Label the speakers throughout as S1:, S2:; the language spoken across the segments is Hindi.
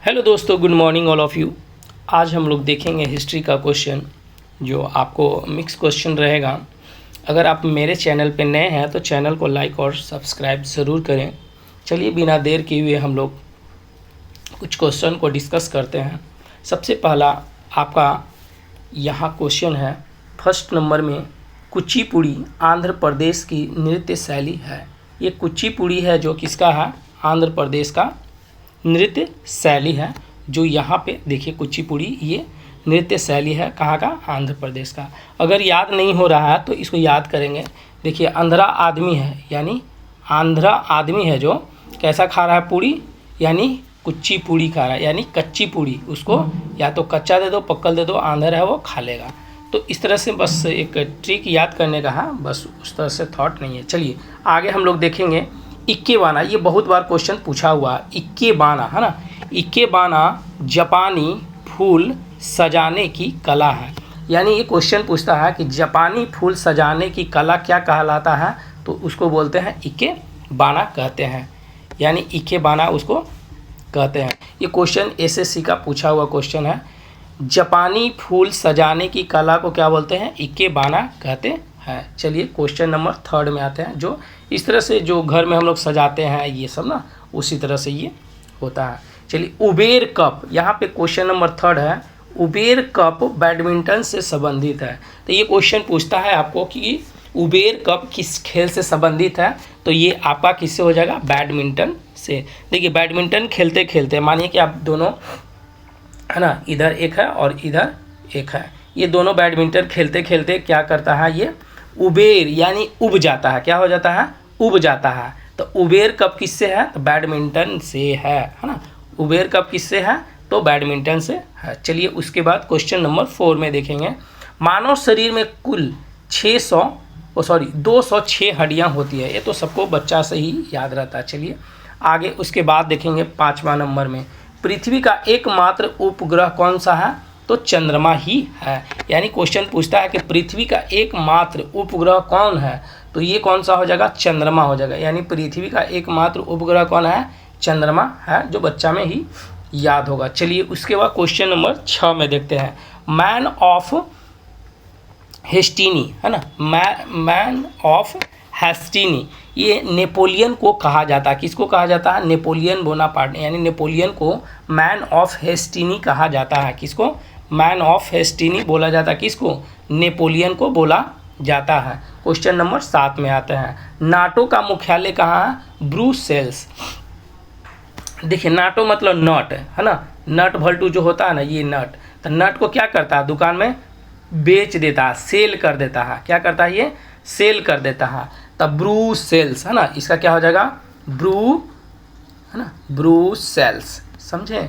S1: हेलो दोस्तों, good morning all of you. आज हम लोग देखेंगे हिस्ट्री का क्वेश्चन, जो आपको मिक्स क्वेश्चन रहेगा। अगर आप मेरे चैनल पे नए हैं तो चैनल को लाइक और सब्सक्राइब ज़रूर करें। चलिए बिना देर किए हुए हम लोग कुछ क्वेश्चन को डिस्कस करते हैं। सबसे पहला आपका यहाँ क्वेश्चन है, फर्स्ट नंबर में, कुचिपुड़ी आंध्र प्रदेश की नृत्य शैली है। ये कुचिपुड़ी है जो किसका है? आंध्र प्रदेश का नृत्य शैली है। जो यहाँ पे देखिए कुचिपुड़ी, ये नृत्य शैली है कहाँ का? आंध्र प्रदेश का। अगर याद नहीं हो रहा है तो इसको याद करेंगे। देखिए आंध्रा आदमी है, यानी आंध्रा आदमी है जो कैसा खा रहा है? पूड़ी, यानी कुच्ची पूड़ी खा रहा है, यानी कच्ची पूड़ी। उसको या तो कच्चा दे दो, पक्कल दे दो, आंध्र है वो खा लेगा। तो इस तरह से बस एक ट्रिक याद करने का है, बस उस तरह से थॉट नहीं है। चलिए आगे हम लोग देखेंगे। इक्केबाना, ये बहुत बार क्वेश्चन पूछा हुआ है। इक्केबाना है ना, इक्केबाना जापानी फूल सजाने की कला है। यानी ये क्वेश्चन पूछता है कि जापानी फूल सजाने की कला क्या कहलाता है? तो उसको बोलते हैं इक्केबाना कहते हैं, यानी इक्केबाना उसको कहते हैं। ये क्वेश्चन एसएससी का पूछा हुआ क्वेश्चन है। जापानी फूल सजाने की कला को क्या बोलते हैं? इक्केबाना कहते हैं। चलिए क्वेश्चन नंबर थर्ड में आते हैं। जो इस तरह से जो घर में हम लोग सजाते हैं ये सब ना, उसी तरह से ये होता है। चलिए उबेर कप, यहाँ पे क्वेश्चन नंबर थर्ड है। उबेर कप बैडमिंटन से संबंधित है। तो ये क्वेश्चन पूछता है आपको कि उबेर कप किस खेल से संबंधित है? तो ये आपका किससे हो जाएगा? बैडमिंटन से। देखिए बैडमिंटन खेलते खेलते, मानिए कि आप दोनों है ना, इधर एक है और इधर एक है, ये दोनों बैडमिंटन खेलते खेलते क्या करता है? ये उबेर यानी उब जाता है। क्या हो जाता है? उब जाता है। तो उबेर कप किससे है? तो बैडमिंटन से है ना। उबेर कप किससे है? तो बैडमिंटन से है। चलिए उसके बाद क्वेश्चन नंबर 4 में देखेंगे। मानव शरीर में कुल 206 हड्डियां होती है। ये तो सबको बच्चा से ही याद रहता है। चलिए आगे उसके बाद देखेंगे 5वां नंबर में, पृथ्वी का एकमात्र उपग्रह कौन सा है? तो चंद्रमा ही है। यानी क्वेश्चन पूछता है कि पृथ्वी का एकमात्र उपग्रह कौन है? तो ये कौन सा हो जाएगा? चंद्रमा हो जाएगा। यानी पृथ्वी का एकमात्र उपग्रह कौन है? चंद्रमा है, जो बच्चा में ही याद होगा। चलिए उसके बाद क्वेश्चन नंबर 6 में देखते हैं। मैन ऑफ हेस्टिनी है ना, मैन ऑफ हेस्टिनी, ये नेपोलियन को कहा जाता है। किसको कहा जाता है? नेपोलियन बोनापार्ट, यानी नेपोलियन को मैन ऑफ हेस्टिनी कहा जाता है। किसको? मैन ऑफ हेस्टिनी बोला जाता है। किसको? नेपोलियन को बोला जाता है। क्वेश्चन नंबर 7 में आते हैं। नाटो का मुख्यालय कहाँ है? ब्रुसेल्स। देखिए नाटो मतलब नट है ना, नट भल्टू जो होता है ना, ये नट। तो नट को क्या करता है? दुकान में बेच देता है, सेल कर देता है। क्या करता है? ये सेल कर देता है। तब ब्रुसेल्स है ना, इसका क्या हो जाएगा? ब्रू है ना, ब्रुसेल्स, समझे?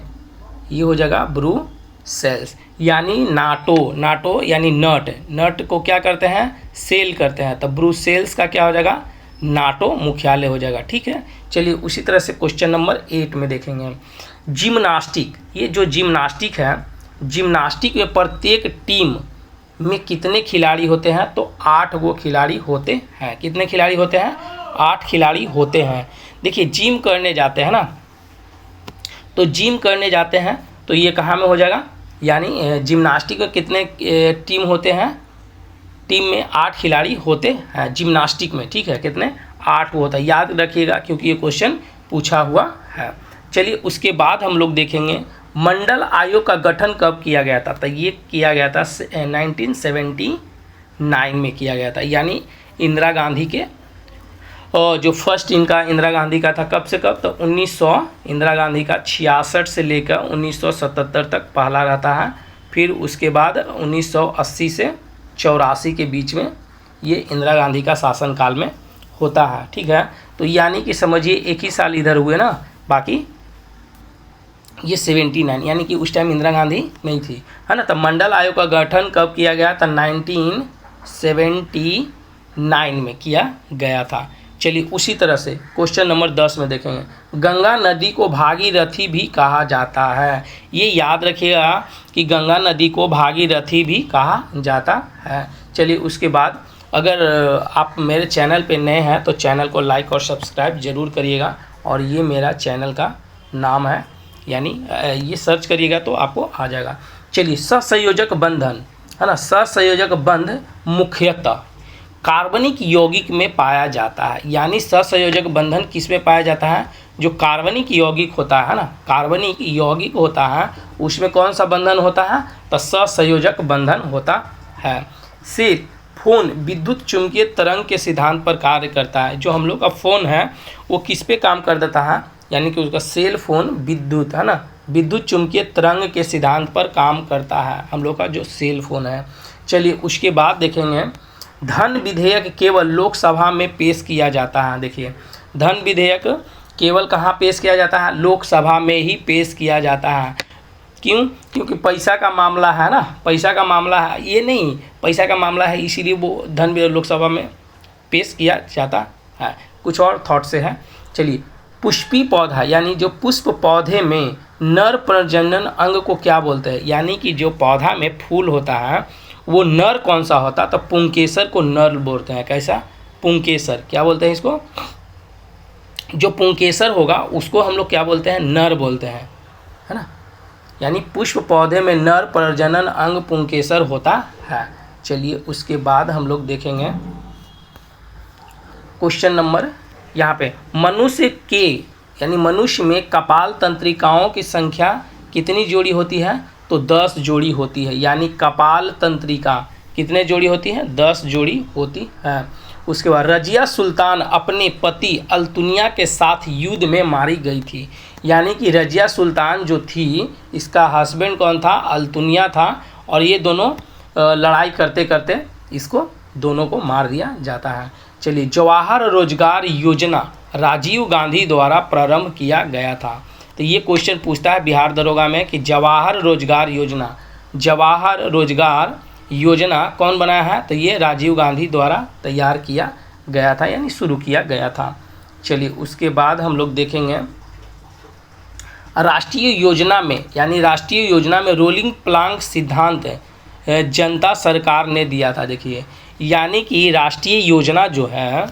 S1: ये हो जाएगा ब्रुसेल्स। यानी नाटो, नाटो यानी नट, नट को क्या करते हैं? सेल करते हैं। तब ब्रुसेल्स का क्या हो जाएगा? नाटो मुख्यालय हो जाएगा। ठीक है। चलिए उसी तरह से क्वेश्चन नंबर 8 में देखेंगे। जिम्नास्टिक, ये जो जिम्नास्टिक है, जिम्नास्टिक में प्रत्येक टीम में कितने खिलाड़ी होते हैं? तो 8 गो खिलाड़ी होते हैं। कितने खिलाड़ी होते हैं? 8 खिलाड़ी होते हैं। देखिए जिम करने जाते हैं ना, तो जिम करने जाते हैं तो ये कहाँ में हो जाएगा? यानी जिम्नास्टिक में कितने टीम होते हैं? टीम में 8 खिलाड़ी होते हैं जिम्नास्टिक में। ठीक है, कितने? 8 होता है। याद रखिएगा क्योंकि ये क्वेश्चन पूछा हुआ है। चलिए उसके बाद हम लोग देखेंगे मंडल आयोग का गठन कब किया गया था? तो ये किया गया था 1979 में किया गया था। यानी इंदिरा गांधी के जो फर्स्ट इनका इंदिरा गांधी का था, कब से कब? तो 1900, इंदिरा गांधी का 66 से लेकर 1977 तक पहला रहता है। फिर उसके बाद 1980 से 84 के बीच में ये इंदिरा गांधी का शासनकाल में होता है। ठीक है, तो यानी कि समझिए एक ही साल इधर हुए ना, बाकी ये 79, यानी कि उस टाइम इंदिरा गांधी नहीं थी, है ना। तब मंडल आयोग का गठन कब किया गया था? 1979 में किया गया था। चलिए उसी तरह से क्वेश्चन नंबर 10 में देखेंगे। गंगा नदी को भागीरथी भी कहा जाता है। ये याद रखिएगा कि गंगा नदी को भागीरथी भी कहा जाता है। चलिए उसके बाद अगर आप मेरे चैनल पे नए हैं तो चैनल को लाइक और सब्सक्राइब ज़रूर करिएगा। और ये मेरा चैनल का नाम है यानी ये सर्च करिएगा तो आपको आ जाएगा। चलिए, सहसंयोजक बंधन है ना, सहसंयोजक बंध मुख्यतः कार्बनिक यौगिक में पाया जाता है। यानी सहसंयोजक बंधन किस में पाया जाता है? जो कार्बनिक यौगिक होता है ना, कार्बनिक यौगिक होता है उसमें कौन सा बंधन होता है? तो सहसंयोजक बंधन होता है। सिर फोन विद्युत चुंबकीय तरंग के सिद्धांत पर कार्य करता है। जो हम लोग का फ़ोन है वो किस पे काम कर देता है? यानी कि उसका सेल फोन विद्युत है ना, विद्युत चुंबकीय तरंग के सिद्धांत पर काम करता है हम लोग का जो सेल फोन है। चलिए, उसके बाद देखेंगे धन विधेयक केवल लोकसभा में पेश किया जाता है। देखिए, धन विधेयक केवल कहाँ पेश किया जाता है? लोकसभा में ही पेश किया जाता है। क्यों? क्योंकि पैसा का मामला है ना, पैसा का मामला है, ये नहीं, पैसा का मामला है इसीलिए वो धन विधेयक लोकसभा में पेश किया जाता है। कुछ और थॉट से है। चलिए, पुष्पी पौधा यानी जो पुष्प पौधे में नर प्रजनन अंग को क्या बोलते हैं? यानी कि जो पौधा में फूल होता है वो नर कौन सा होता है? तो पुंकेसर को नर बोलते हैं। कैसा? पुंकेसर। क्या बोलते हैं इसको? जो पुंकेसर होगा उसको हम लोग क्या बोलते हैं? नर बोलते हैं, है ना। यानी पुष्प पौधे में नर प्रजनन अंग पुंकेसर होता है। चलिए, उसके बाद हम लोग देखेंगे क्वेश्चन नंबर यहाँ पे, मनुष्य के यानी मनुष्य में कपाल तंत्रिकाओं की संख्या कितनी जोड़ी होती है? तो 10 जोड़ी होती है। यानी कपाल तंत्रिका कितने जोड़ी होती है? 10 जोड़ी होती है। उसके बाद रजिया सुल्तान अपने पति अल्तुनिया के साथ युद्ध में मारी गई थी। यानी कि रजिया सुल्तान जो थी इसका हस्बैंड कौन था? अल्तुनिया था। और ये दोनों लड़ाई करते करते इसको दोनों को मार दिया जाता है। चलिए, जवाहर रोजगार योजना राजीव गांधी द्वारा प्रारंभ किया गया था। तो ये क्वेश्चन पूछता है बिहार दरोगा में कि जवाहर रोजगार योजना कौन बनाया है? तो ये राजीव गांधी द्वारा तैयार किया गया था, यानी शुरू किया गया था। चलिए, उसके बाद हम लोग देखेंगे राष्ट्रीय योजना में, यानी राष्ट्रीय योजना में रोलिंग प्लांग सिद्धांत जनता सरकार ने दिया था। देखिए, यानी कि राष्ट्रीय योजना जो है,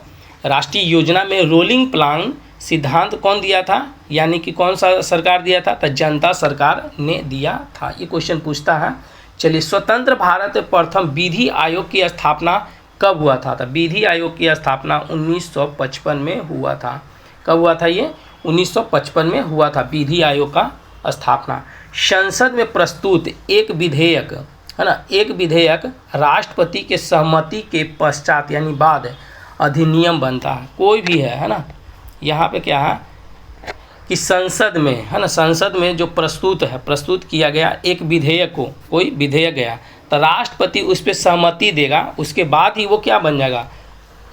S1: राष्ट्रीय योजना में रोलिंग प्लांग सिद्धांत कौन दिया था? यानी कि कौन सा सरकार दिया था? तो जनता सरकार ने दिया था। ये क्वेश्चन पूछता है। चलिए, स्वतंत्र भारत प्रथम विधि आयोग की स्थापना कब हुआ था? तो विधि आयोग की स्थापना 1955 में हुआ था। कब हुआ था ये? 1955 में हुआ था विधि आयोग का स्थापना। संसद में प्रस्तुत एक विधेयक है ना, एक विधेयक राष्ट्रपति के सहमति के पश्चात यानी बाद अधिनियम बनता है। कोई भी है ना, यहाँ पे क्या है कि संसद में है ना, संसद में जो प्रस्तुत किया गया एक विधेयक को, कोई विधेयक गया तो राष्ट्रपति उस पर सहमति देगा, उसके बाद ही वो क्या बन जाएगा?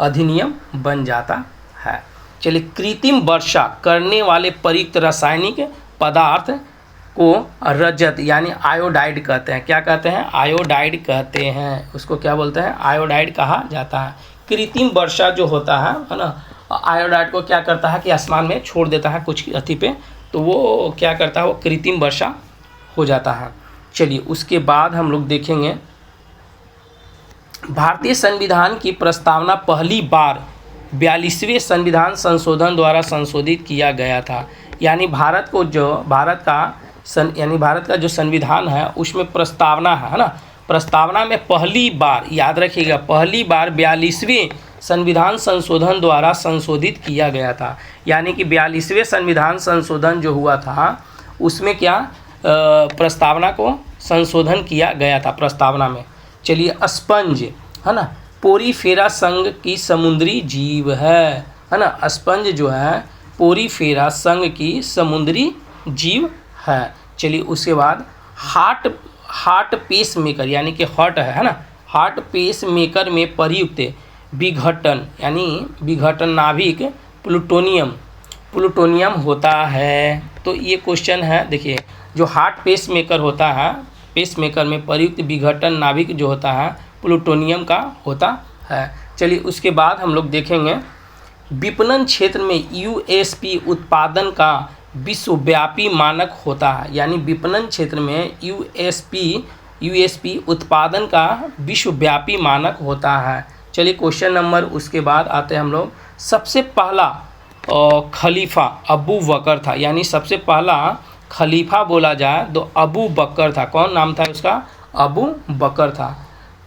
S1: अधिनियम बन जाता है। चलिए, कृत्रिम वर्षा करने वाले प्रयुक्त रासायनिक पदार्थ को रजत यानी आयोडाइड कहते हैं। क्या कहते हैं? आयोडाइड कहते हैं। उसको क्या बोलते हैं? आयोडाइड कहा जाता है। कृत्रिम वर्षा जो होता है ना, आयोडाइड को क्या करता है कि आसमान में छोड़ देता है कुछ अति पे, तो वो क्या करता है? वो कृत्रिम वर्षा हो जाता है। चलिए, उसके बाद हम लोग देखेंगे भारतीय संविधान की प्रस्तावना पहली बार 42वें संविधान संशोधन द्वारा संशोधित किया गया था। यानी भारत का जो संविधान है उसमें प्रस्तावना है ना, प्रस्तावना में पहली बार, याद रखिएगा, पहली बार 42वें संविधान संशोधन द्वारा संशोधित किया गया था। यानी कि 42वें संविधान संशोधन जो हुआ था उसमें क्या प्रस्तावना को संशोधन किया गया था प्रस्तावना में। चलिए, स्पंज है ना, पोरीफेरा संघ की समुद्री जीव है ना, स्पंज जो है पोरीफेरा संघ की समुद्री जीव है। चलिए, उसके बाद हार्ट पेस मेकर यानी कि हार्ट है ना, हार्ट पेस मेकर में प्रयुक्त विघटन यानी विघटन नाभिक प्लूटोनियम होता है। तो ये क्वेश्चन है। देखिए, जो हार्ट पेस मेकर होता है, पेस मेकर में प्रयुक्त विघटन नाभिक जो होता है प्लूटोनियम का होता है। चलिए, उसके बाद हम लोग देखेंगे विपणन क्षेत्र में यूएसपी उत्पादन का विश्वव्यापी मानक होता है। यानी विपणन क्षेत्र में यूएसपी उत्पादन का विश्वव्यापी मानक होता है। चलिए, क्वेश्चन नंबर उसके बाद आते हैं हम लोग, सबसे पहला खलीफा अबू बकर था। यानी सबसे पहला खलीफा बोला जाए तो अबू बकर था। कौन नाम था उसका? अबू बकर था।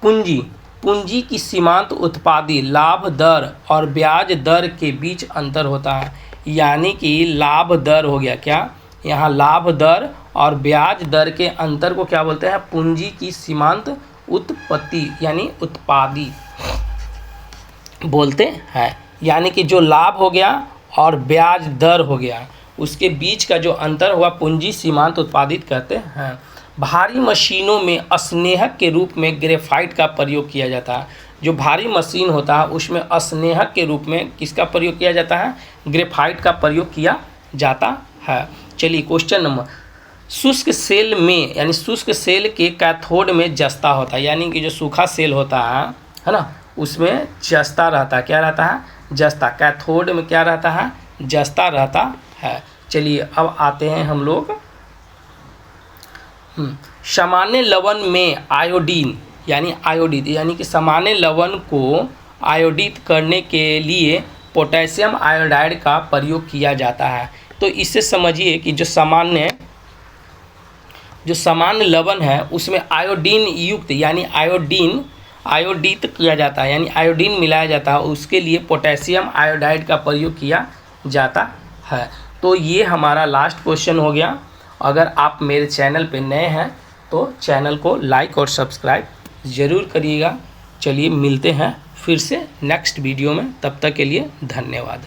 S1: पूंजी, पूंजी की सीमांत उत्पादी लाभ दर और ब्याज दर के बीच अंतर होता है। यानी कि लाभ दर हो गया क्या, यहाँ लाभ दर और ब्याज दर के अंतर को क्या बोलते हैं? पूंजी की सीमांत उत्पत्ति यानी उत्पादी बोलते हैं। यानी कि जो लाभ हो गया और ब्याज दर हो गया, उसके बीच का जो अंतर हुआ पूंजी सीमांत उत्पादित कहते हैं। भारी मशीनों में स्नेहक के रूप में ग्रेफाइट का प्रयोग किया जाता है। जो भारी मशीन होता है उसमें स्नेहक के रूप में किसका प्रयोग किया जाता है? ग्रेफाइट का प्रयोग किया जाता है। चलिए क्वेश्चन नंबर, शुष्क सेल में यानी शुष्क सेल के कैथोड में जस्ता होता है। यानी कि जो सूखा सेल होता है ना, उसमें जस्ता रहता है। क्या रहता है? जस्ता। कैथोड में क्या रहता है? जस्ता रहता है। चलिए अब आते हैं हम लोग सामान्य लवण में आयोडीन यानी कि सामान्य लवण को आयोडित करने के लिए पोटेशियम आयोडाइड का प्रयोग किया जाता है। तो इससे समझिए कि जो सामान्य लवण है उसमें आयोडीन युक्त यानी आयोडित किया जाता है, यानी आयोडीन मिलाया जाता है, उसके लिए पोटेशियम आयोडाइड का प्रयोग किया जाता है। तो ये हमारा लास्ट क्वेश्चन हो गया। अगर आप मेरे चैनल पे नए हैं तो चैनल को लाइक और सब्सक्राइब ज़रूर करिएगा। चलिए मिलते हैं फिर से नेक्स्ट वीडियो में, तब तक के लिए धन्यवाद।